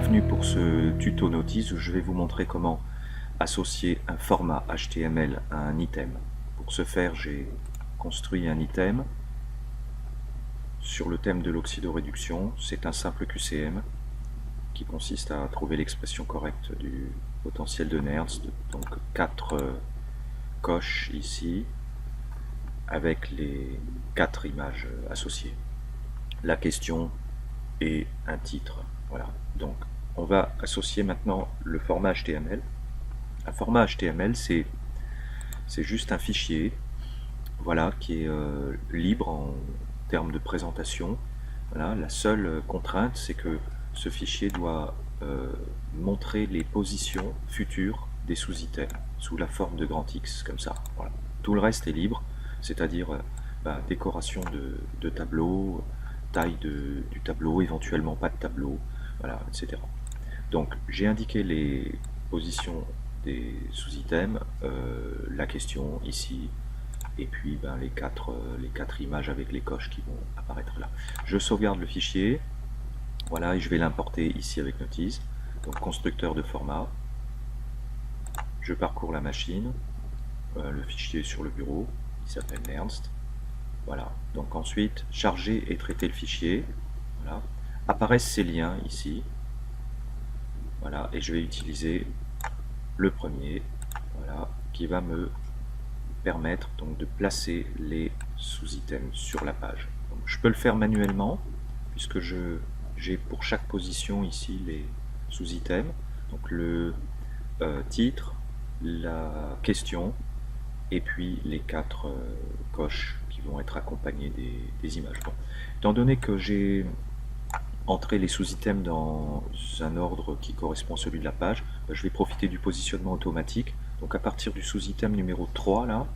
Bienvenue pour ce tuto notice où je vais vous montrer comment associer un format HTML à un item. Pour ce faire, j'ai construit un item sur le thème de l'oxydoréduction. C'est un simple QCM qui consiste à trouver l'expression correcte du potentiel de Nernst. Donc 4 coches ici avec les 4 images associées. La question et un titre. Voilà. Donc, on va associer maintenant le format HTML. Un format HTML, c'est juste un fichier, voilà, qui est libre en termes de présentation. Voilà. La seule contrainte, c'est que ce fichier doit montrer les positions futures des sous-items sous la forme de grand X, comme ça. Voilà. Tout le reste est libre, c'est-à-dire décoration de tableau, taille du tableau, éventuellement pas de tableau, voilà, etc. Donc j'ai indiqué les positions des sous-items, la question ici, et puis les quatre images avec les coches qui vont apparaître là. Je sauvegarde le fichier, voilà, et je vais l'importer ici avec Notice. Donc constructeur de format, je parcours la machine, le fichier est sur le bureau, il s'appelle Nernst. Voilà, donc ensuite, charger et traiter le fichier. Voilà. Apparaissent ces liens ici. Voilà, et je vais utiliser le premier, voilà, qui va me permettre donc de placer les sous-items sur la page. Donc, je peux le faire manuellement, puisque j'ai pour chaque position ici les sous-items. Donc le titre, la question, et puis les 4 coches qui vont être accompagnées des images. Bon. Étant donné que j'ai entré les sous-items dans un ordre qui correspond à celui de la page, je vais profiter du positionnement automatique. Donc à partir du sous-item numéro 3, là,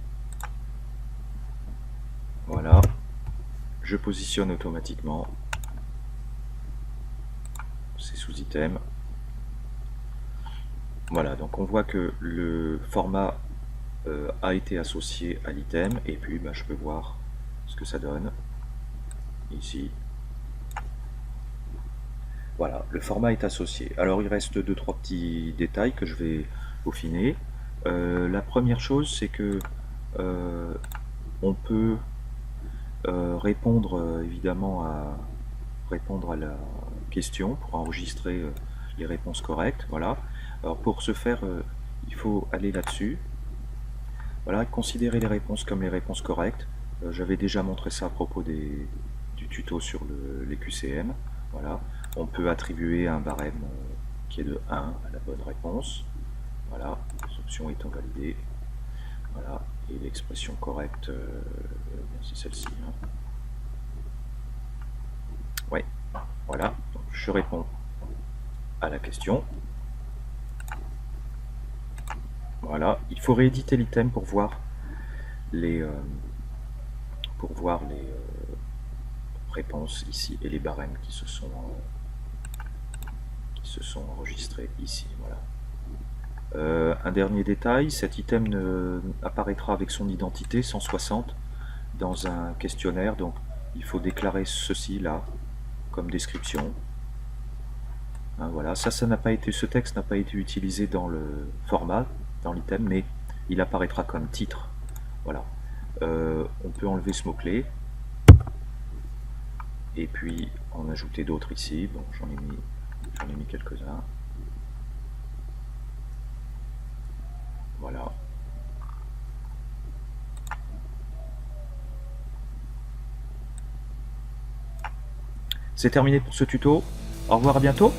voilà, je positionne automatiquement ces sous-items. Voilà, donc on voit que le format a été associé à l'item, et puis je peux voir ce que ça donne ici. Voilà, le format est associé. Alors il reste 2-3 petits détails que je vais peaufiner. La première chose, c'est que on peut répondre évidemment à la question pour enregistrer les réponses correctes. Voilà. Alors pour ce faire, il faut aller là-dessus. Voilà, considérer les réponses comme les réponses correctes. J'avais déjà montré ça à propos du tuto sur les QCM. Voilà. On peut attribuer un barème qui est de 1 à la bonne réponse. Voilà, les options étant validées. Voilà, et l'expression correcte, c'est celle-ci. Hein. Ouais, voilà, donc je réponds à la question. Voilà, il faut rééditer l'item pour voir les réponses ici et les barèmes qui se sont enregistrés ici. Voilà. Un dernier détail, cet item apparaîtra avec son identité 160 dans un questionnaire, donc il faut déclarer ceci là comme description. Hein, voilà, ça n'a pas été, ce texte n'a pas été utilisé dans le format, dans l'item, mais il apparaîtra comme titre. Voilà. On peut enlever ce mot-clé et puis en ajouter d'autres ici. Bon, j'en ai mis quelques-uns. Voilà. C'est terminé pour ce tuto. Au revoir, à bientôt.